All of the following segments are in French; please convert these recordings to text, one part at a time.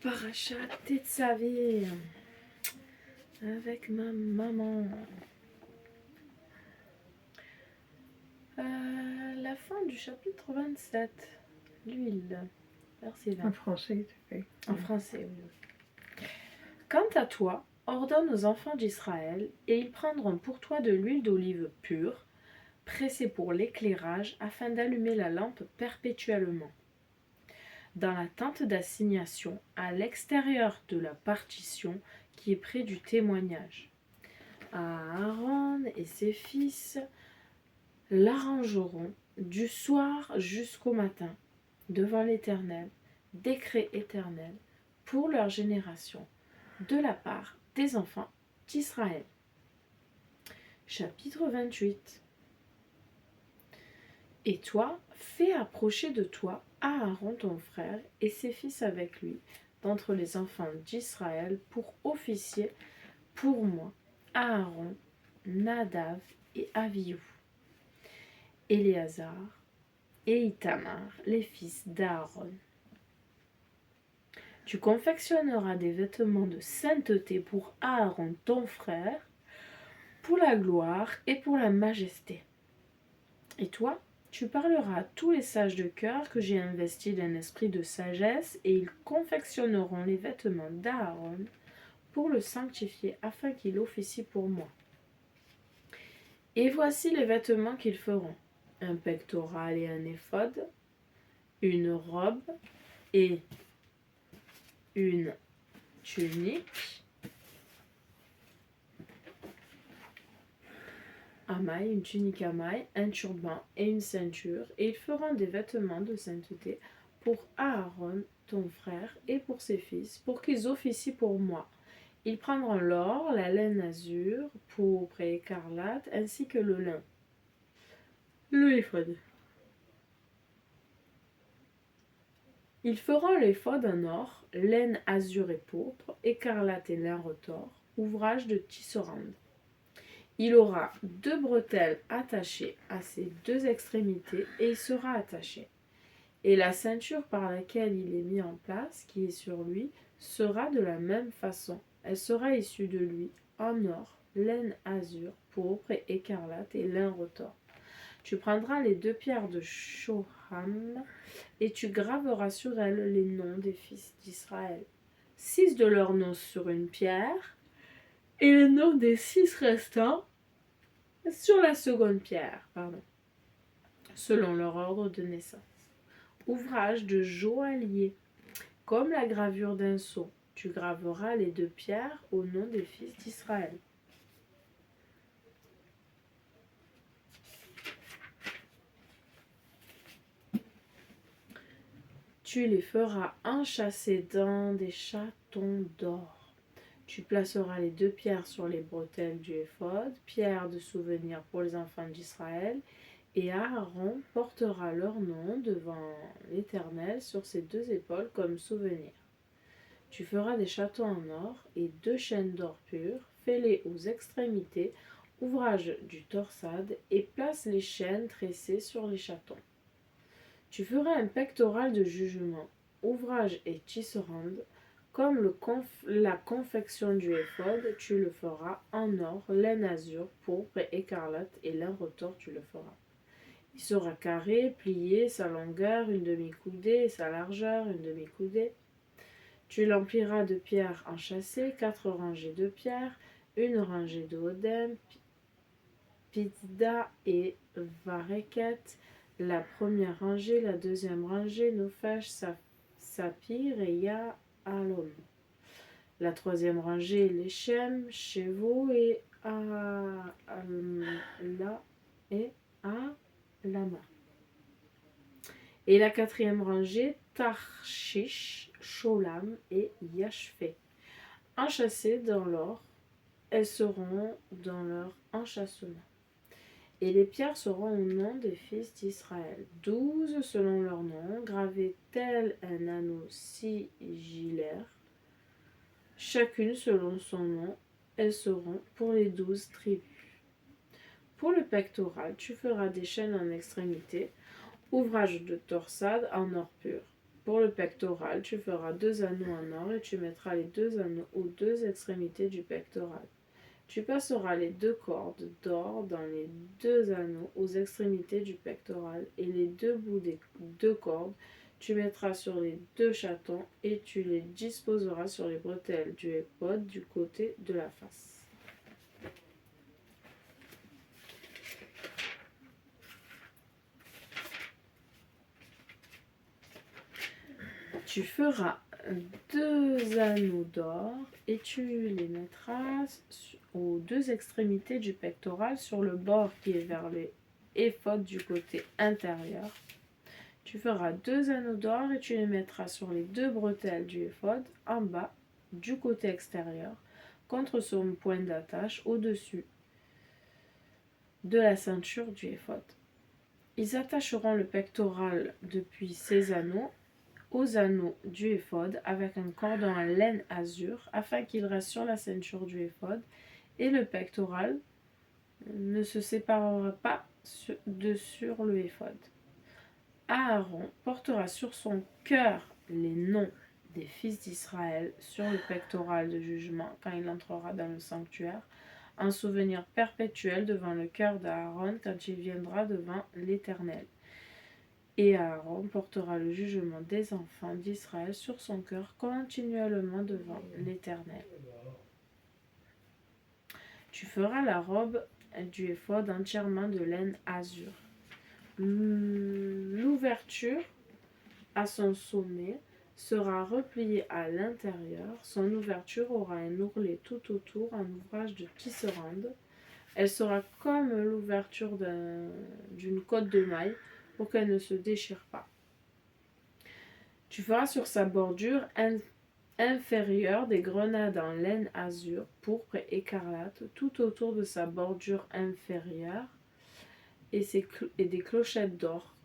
Parachat Tetzavé avec ma maman. La fin du chapitre 27, l'huile, verset 20. En français, tu fais. En français, oui. Quant à toi, ordonne aux enfants d'Israël, et ils prendront pour toi de l'huile d'olive pure, pressée pour l'éclairage, afin d'allumer la lampe perpétuellement. Dans la tente d'assignation, à l'extérieur de la partition qui est près du témoignage. Aaron et ses fils l'arrangeront du soir jusqu'au matin devant l'Éternel, décret éternel pour leur génération, de la part des enfants d'Israël. Chapitre 28. Et toi, fais approcher de toi Aaron ton frère et ses fils avec lui, d'entre les enfants d'Israël, pour officier pour moi, Aaron, Nadav et Avihu, Éléazar et Itamar, les fils d'Aaron. Tu confectionneras des vêtements de sainteté pour Aaron ton frère, pour la gloire et pour la majesté. Et toi, tu parleras à tous les sages de cœur que j'ai investis d'un esprit de sagesse, et ils confectionneront les vêtements d'Aaron pour le sanctifier, afin qu'il officie pour moi. Et voici les vêtements qu'ils feront: un pectoral et un éphod, une robe et une tunique, une tunique à mailles, un turban et une ceinture, et ils feront des vêtements de sainteté pour Aaron, ton frère, et pour ses fils, pour qu'ils officient pour moi. Ils prendront l'or, la laine azur, pourpre et écarlate, ainsi que le lin. Le éphod. Ils feront l'éphod en or, laine azur et pourpre, écarlate et lin retors, ouvrage de tisserande. Il aura 2 bretelles attachées à ses 2 extrémités, et il sera attaché. Et la ceinture par laquelle il est mis en place, qui est sur lui, sera de la même façon. Elle sera issue de lui, en or, laine azur, pourpre et écarlate et lin retors. Tu prendras les 2 pierres de Shoham, et tu graveras sur elles les noms des fils d'Israël. 6 de leurs noms sur une pierre, et les noms des 6 restants sur la seconde pierre, selon leur ordre de naissance. Ouvrage de joaillier, comme la gravure d'un sceau. Tu graveras les 2 pierres au nom des fils d'Israël. Tu les feras enchâsser dans des chatons d'or. Tu placeras les 2 pierres sur les bretelles du éphod, pierres de souvenir pour les enfants d'Israël, et Aaron portera leur nom devant l'Éternel sur ses 2 épaules comme souvenir. Tu feras des chatons en or et 2 chaînes d'or pur, fais-les aux extrémités, ouvrage du torsade, et place les chaînes tressées sur les chatons. Tu feras un pectoral de jugement, ouvrage et tisserande, comme la confection du éphod, tu le feras en or, laine azur, pourpre et écarlate, et lin retors tu le feras. Il sera carré, plié, sa longueur une demi-coudée et sa largeur une demi-coudée. Tu l'empliras de pierres enchâssées, 4 rangées de pierres, une rangée de odem, pitda et vareket, la première rangée, la deuxième rangée, nophesh, saphir et yahalom. La troisième rangée, leshem, chevo et alama. Et la quatrième rangée, tarshish, sholam et yashphé. Enchâssées dans l'or, elles seront dans leur enchâssement. Et les pierres seront au nom des fils d'Israël, 12 selon leur nom, gravés tel un anneau sigillaire, chacune selon son nom. Elles seront pour les 12 tribus. Pour le pectoral, tu feras des chaînes en extrémité, ouvrage de torsade en or pur. Pour le pectoral, tu feras 2 anneaux en or et tu mettras les 2 anneaux aux 2 extrémités du pectoral. Tu passeras les 2 cordes d'or dans les 2 anneaux aux extrémités du pectoral et les 2 bouts des 2 cordes tu mettras sur les 2 chatons et tu les disposeras sur les bretelles du éphod du côté de la face. Tu feras 2 anneaux d'or et tu les mettras aux 2 extrémités du pectoral sur le bord qui est vers le éphod du côté intérieur. Tu feras 2 anneaux d'or et tu les mettras sur les 2 bretelles du éphod en bas du côté extérieur contre son point d'attache au-dessus de la ceinture du éphod. Ils attacheront le pectoral depuis ces anneaux aux anneaux du éphod avec un cordon en laine azur afin qu'il reste sur la ceinture du éphod et le pectoral ne se séparera pas sur le éphod. Aaron portera sur son cœur les noms des fils d'Israël sur le pectoral de jugement quand il entrera dans le sanctuaire, un souvenir perpétuel devant le cœur d'Aaron quand il viendra devant l'Éternel. Et Aaron portera le jugement des enfants d'Israël sur son cœur continuellement devant l'Éternel. Tu feras la robe du éphod entièrement de laine azur. L'ouverture à son sommet sera repliée à l'intérieur. Son ouverture aura un ourlet tout autour en ouvrage de tisserande. Elle sera comme l'ouverture d'une cotte de maille pour qu'elle ne se déchire pas. Tu feras sur sa bordure inférieure des grenades en laine azur, pourpre et écarlate tout autour de sa bordure inférieure et des clochettes d'or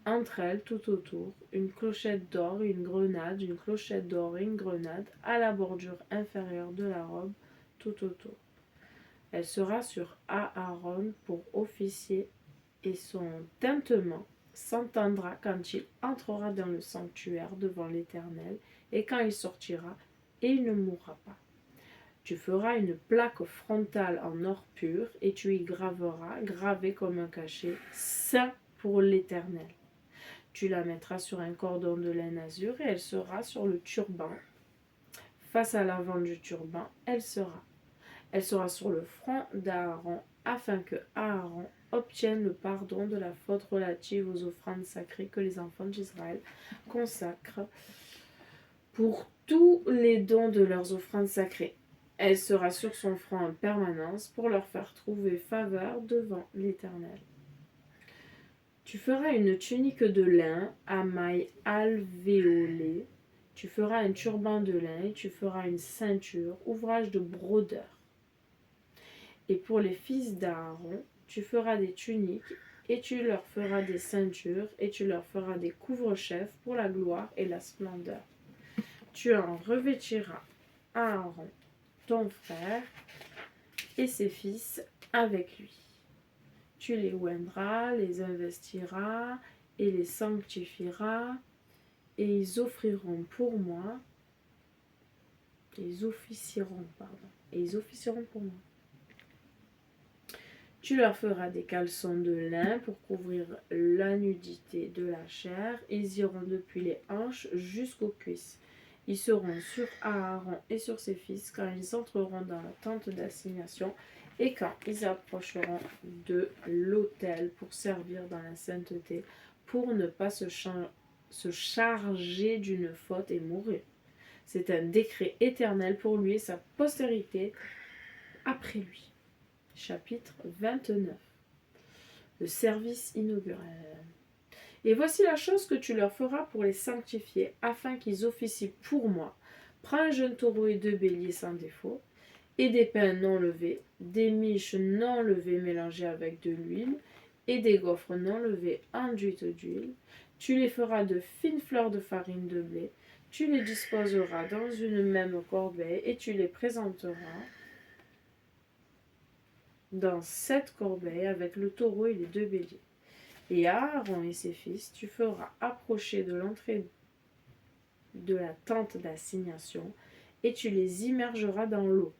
entre elles tout autour, une clochette d'or et une grenade, une clochette d'or et une grenade à la bordure inférieure de la robe tout autour. Elle sera sur Aaron pour officier et son tintement s'entendra quand il entrera dans le sanctuaire devant l'Éternel et quand il sortira, et il ne mourra pas. Tu feras une plaque frontale en or pur et tu y graveras, gravé comme un cachet, saint pour l'Éternel. Tu la mettras sur un cordon de laine azur et elle sera sur le turban. Face à l'avant du turban, elle sera. Elle sera sur le front d'Aaron afin que Aaron obtiennent le pardon de la faute relative aux offrandes sacrées que les enfants d'Israël consacrent pour tous les dons de leurs offrandes sacrées. Elle sera sur son front en permanence pour leur faire trouver faveur devant l'Éternel. Tu feras une tunique de lin à mailles alvéolées. Tu feras un turban de lin et tu feras une ceinture, ouvrage de brodeur. Et pour les fils d'Aaron, tu feras des tuniques, et tu leur feras des ceintures, et tu leur feras des couvre-chefs pour la gloire et la splendeur. Tu en revêtiras Aaron, ton frère, et ses fils avec lui. Tu les oindras, les investiras, et les sanctifieras, et ils officieront pour moi. Tu leur feras des caleçons de lin pour couvrir la nudité de la chair. Ils iront depuis les hanches jusqu'aux cuisses. Ils seront sur Aaron et sur ses fils quand ils entreront dans la tente d'assignation et quand ils approcheront de l'autel pour servir dans la sainteté, pour ne pas se charger d'une faute et mourir. C'est un décret éternel pour lui et sa postérité après lui. Chapitre 29. Le service inaugural. Et voici la chose que tu leur feras pour les sanctifier, afin qu'ils officient pour moi. Prends un jeune taureau et 2 béliers sans défaut, et des pains non levés, des miches non levées mélangées avec de l'huile, et des gaufres non levées enduites d'huile. Tu les feras de fines fleurs de farine de blé. Tu les disposeras dans une même corbeille, et tu les présenteras dans 7 corbeilles avec le taureau et les 2 béliers. Et Aaron et ses fils, tu feras approcher de l'entrée de la tente d'assignation et tu les immergeras dans l'eau.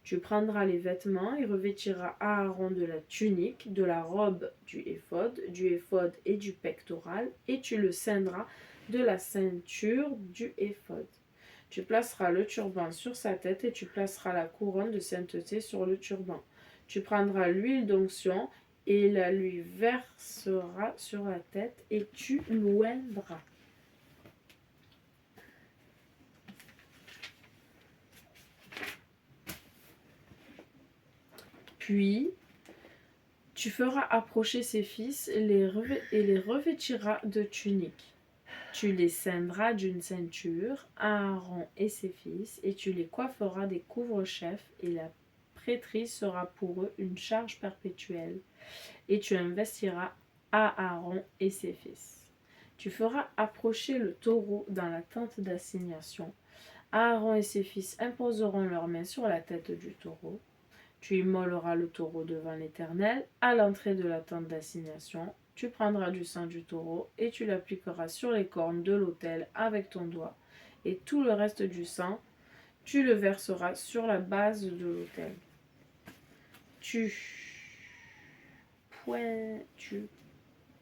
Tu prendras les vêtements et revêtiras Aaron de la tunique, de la robe du éphod et du pectoral, et tu le ceindras de la ceinture du éphod. Tu placeras le turban sur sa tête et tu placeras la couronne de sainteté sur le turban. Tu prendras l'huile d'onction et la lui verseras sur la tête et tu l'oindras. Puis, tu feras approcher ses fils et les revêtiras de tuniques. Tu les ceindras d'une ceinture, Aaron et ses fils, et tu les coifferas des couvre-chefs, et la prêtrise sera pour eux une charge perpétuelle. Et tu investiras Aaron et ses fils. Tu feras approcher le taureau dans la tente d'assignation. Aaron et ses fils imposeront leurs mains sur la tête du taureau. Tu immoleras le taureau devant l'Éternel à l'entrée de la tente d'assignation. Tu prendras du sang du taureau et tu l'appliqueras sur les cornes de l'autel avec ton doigt. Et tout le reste du sang, tu le verseras sur la base de l'autel. Tu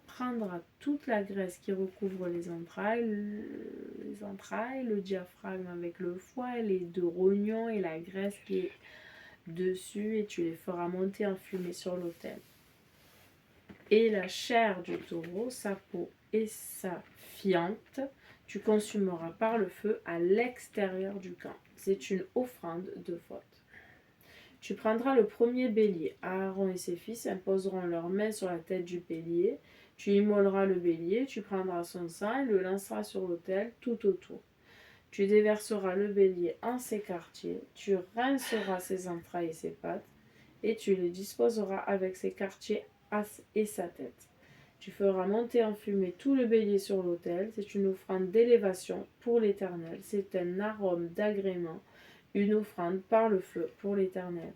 prendras toute la graisse qui recouvre les entrailles, le diaphragme avec le foie, les 2 rognons et la graisse qui est dessus, et tu les feras monter en fumée sur l'autel. Et la chair du taureau, sa peau et sa fiente, tu consumeras par le feu à l'extérieur du camp. C'est une offrande de faute. Tu prendras le premier bélier. Aaron et ses fils imposeront leurs mains sur la tête du bélier. Tu immoleras le bélier, tu prendras son sang et le lanceras sur l'autel tout autour. Tu déverseras le bélier en ses quartiers, tu rinceras ses entrailles et ses pattes, et tu les disposeras avec ses quartiers et sa tête. Tu feras monter en fumée tout le bélier sur l'autel, c'est une offrande d'élévation pour l'Éternel, c'est un arôme d'agrément, une offrande par le feu pour l'Éternel.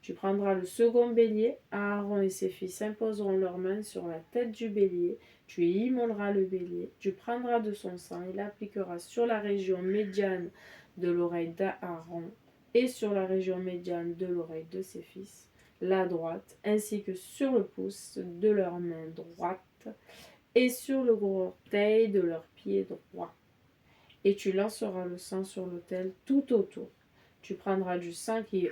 Tu prendras le second bélier, Aaron et ses fils imposeront leurs mains sur la tête du bélier, tu y immoleras le bélier, tu prendras de son sang et l'appliqueras sur la région médiane de l'oreille d'Aaron et sur la région médiane de l'oreille de ses fils, la droite, ainsi que sur le pouce de leur main droite et sur le gros orteil de leur pied droit. Et tu lanceras le sang sur l'autel tout autour. Tu prendras du sang qui est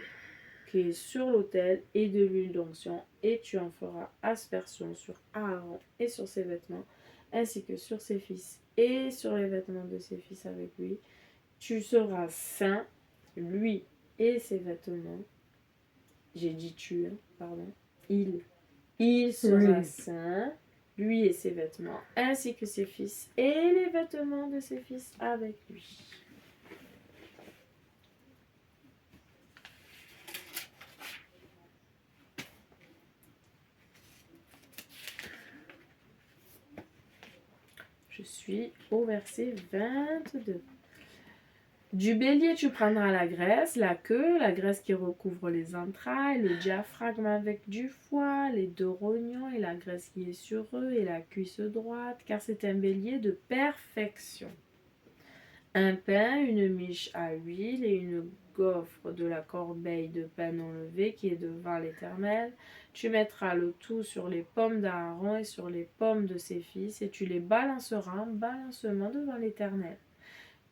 sur l'autel et de l'huile d'onction, et tu en feras aspersion sur Aaron et sur ses vêtements, ainsi que sur ses fils et sur les vêtements de ses fils avec lui. Tu seras saint, lui et ses vêtements. J'ai dit tu, pardon. Il sera saint, lui et ses vêtements, ainsi que ses fils et les vêtements de ses fils avec lui. Je suis au verset 22. Du bélier, tu prendras la graisse, la queue, la graisse qui recouvre les entrailles, le diaphragme avec du foie, les 2 rognons et la graisse qui est sur eux et la cuisse droite, car c'est un bélier de perfection. Un pain, une miche à huile et une gaufre de la corbeille de pain non levé qui est devant l'Éternel. Tu mettras le tout sur les pommes d'Aaron et sur les pommes de ses fils, et tu les balanceras en balancement devant l'Éternel.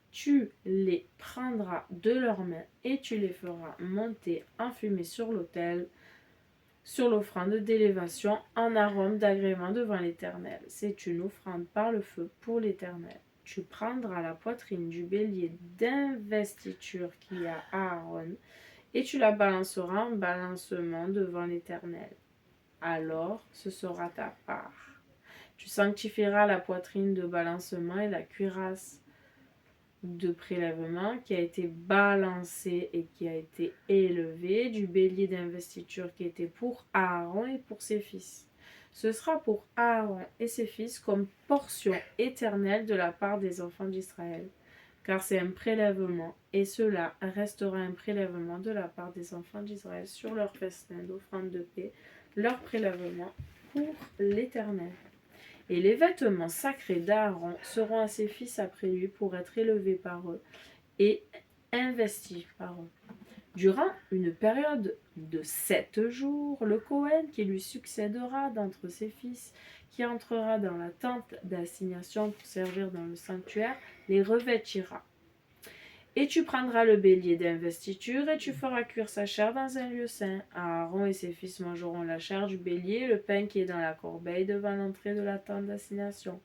Tu les prendras de leurs mains et tu les feras monter en fumée sur l'autel, sur l'offrande d'élévation, en arôme d'agrément devant l'Éternel. C'est une offrande par le feu pour l'Éternel. Tu prendras la poitrine du bélier d'investiture qui a Aaron, et tu la balanceras en balancement devant l'Éternel. Alors ce sera ta part. Tu sanctifieras la poitrine de balancement et la cuirasse de prélèvement qui a été balancée et qui a été élevée, du bélier d'investiture qui était pour Aaron et pour ses fils. Ce sera pour Aaron et ses fils comme portion éternelle de la part des enfants d'Israël, car c'est un prélèvement, et cela restera un prélèvement de la part des enfants d'Israël sur leur festin d'offrande de paix, leur prélèvement pour l'Éternel. Et les vêtements sacrés d'Aaron seront à ses fils après lui pour être élevés par eux et investis par eux. Durant une période de 7 jours, le Cohen qui lui succédera d'entre ses fils, qui entrera dans la tente d'assignation pour servir dans le sanctuaire, les revêtira. Et tu prendras le bélier d'investiture et tu feras cuire sa chair dans un lieu saint. Aaron et ses fils mangeront la chair du bélier, le pain qui est dans la corbeille devant l'entrée de la tente d'assignation.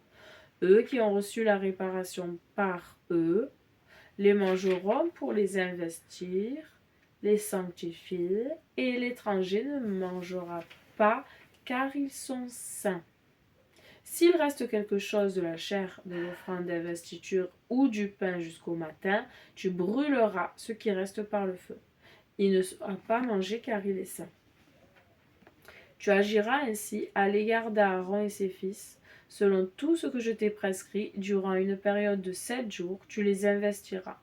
Eux qui ont reçu la réparation par eux, les mangeront pour les investir, les sanctifier, et l'étranger ne mangera pas, car ils sont saints. S'il reste quelque chose de la chair de l'offrande d'investiture ou du pain jusqu'au matin, tu brûleras ce qui reste par le feu. Il ne sera pas mangé car il est saint. Tu agiras ainsi à l'égard d'Aaron et ses fils, selon tout ce que je t'ai prescrit, durant une période de 7 jours, tu les investiras.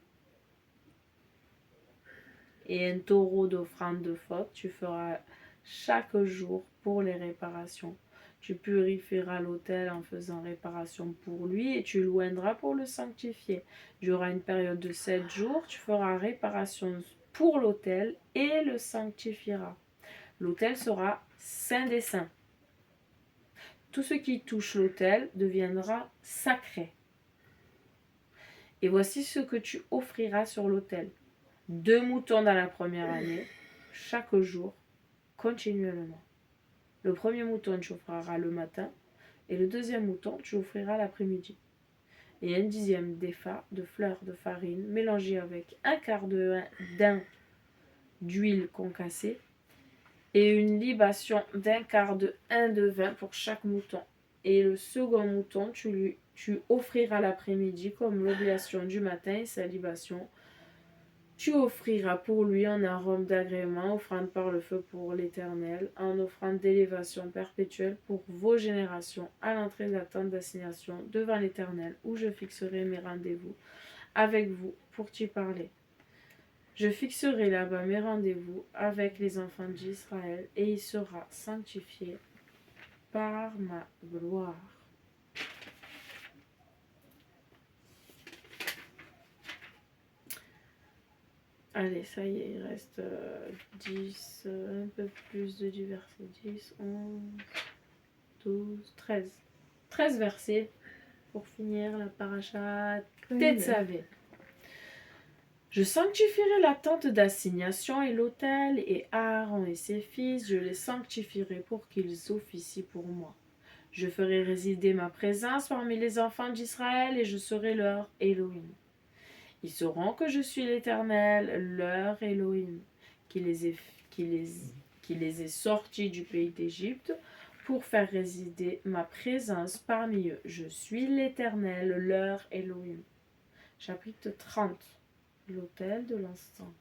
Et un taureau d'offrande de faute, tu feras chaque jour pour les réparations. Tu purifieras l'autel en faisant réparation pour lui et tu l'oindras pour le sanctifier. Durant une période de 7 jours, tu feras réparation pour l'autel et le sanctifieras. L'autel sera saint des saints. Tout ce qui touche l'autel deviendra sacré. Et voici ce que tu offriras sur l'autel. 2 moutons dans la première année, chaque jour, continuellement. Le premier mouton, tu offriras le matin, et le deuxième mouton, tu offriras l'après-midi. Et un dixième d'épha de fleurs de farine mélangée avec un quart d'un d'huile concassée et une libation d'un quart de vin pour chaque mouton. Et le second mouton, tu offriras l'après-midi comme l'oblation du matin et sa libation. Tu offriras pour lui un arôme d'agrément, offrande par le feu pour l'Éternel, en offrande d'élévation perpétuelle pour vos générations, à l'entrée de la tente d'assignation devant l'Éternel, où je fixerai mes rendez-vous avec vous pour t'y parler. Je fixerai là-bas mes rendez-vous avec les enfants d'Israël, et il sera sanctifié par ma gloire. Allez, ça y est, il reste 10, un peu plus de versets. 10, 11, 12, 13. 13 versets pour finir la paracha Tetzavé. Je sanctifierai la tente d'assignation et l'autel, et Aaron et ses fils, je les sanctifierai pour qu'ils officient pour moi. Je ferai résider ma présence parmi les enfants d'Israël, et je serai leur Elohim. Ils sauront que je suis l'Éternel, leur Elohim, qui les ai sortis du pays d'Égypte pour faire résider ma présence parmi eux. Je suis l'Éternel, leur Elohim. Chapitre 30. L'autel de l'encens.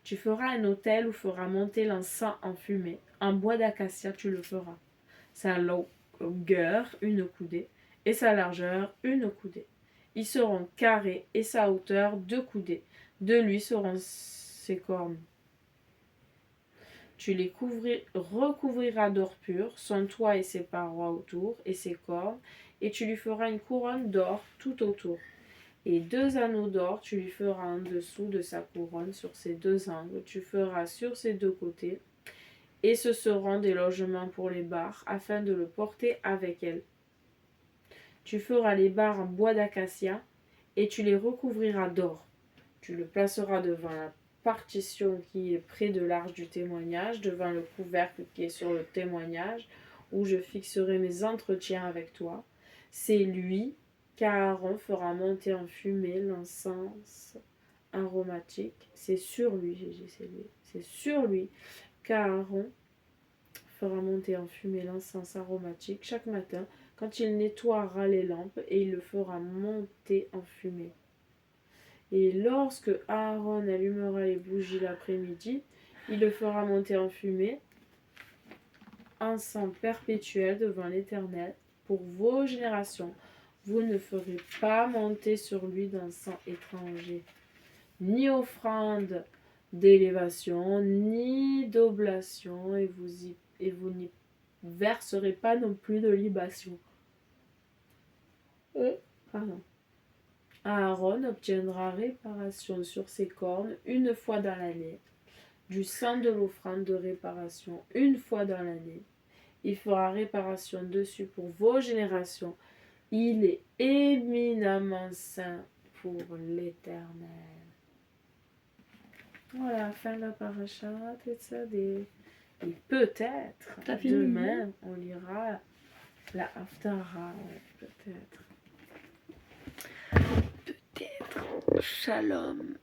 Tu feras un autel où feras monter l'encens en fumée. En bois d'acacia tu le feras. Sa longueur, une coudée, et sa largeur, une coudée. Ils seront carrés et sa hauteur 2 coudées. De lui seront ses cornes. Tu les recouvriras d'or pur, son toit et ses parois autour, et ses cornes, et tu lui feras une couronne d'or tout autour. Et 2 anneaux d'or, tu lui feras en dessous de sa couronne sur ses 2 angles. Tu feras sur ses 2 côtés, et ce seront des logements pour les barres, afin de le porter avec elles. Tu feras les barres en bois d'acacia et tu les recouvriras d'or. Tu le placeras devant la partition qui est près de l'arche du témoignage, devant le couvercle qui est sur le témoignage, où je fixerai mes entretiens avec toi. C'est lui qu'Aaron fera monter en fumée l'encens aromatique. C'est sur lui, j'ai dit c'est lui. C'est sur lui qu'Aaron fera monter en fumée l'encens aromatique chaque matin quand il nettoiera les lampes, et il le fera monter en fumée. Et lorsque Aaron allumera les bougies l'après-midi, il le fera monter en fumée, encens perpétuel devant l'Éternel pour vos générations. Vous ne ferez pas monter sur lui d'encens étranger, ni offrande d'élévation, ni d'oblation, et vous n'y verserez pas non plus de libation. Pardon. Aaron obtiendra réparation sur ses cornes une fois dans l'année, du sang de l'offrande de réparation une fois dans l'année. Il fera réparation dessus pour vos générations. Il est éminemment saint pour l'Éternel. Voilà, fin de la paracha, et peut-être, T'as fini, demain, on lira la Haftara, peut-être. Peut-être. Shalom.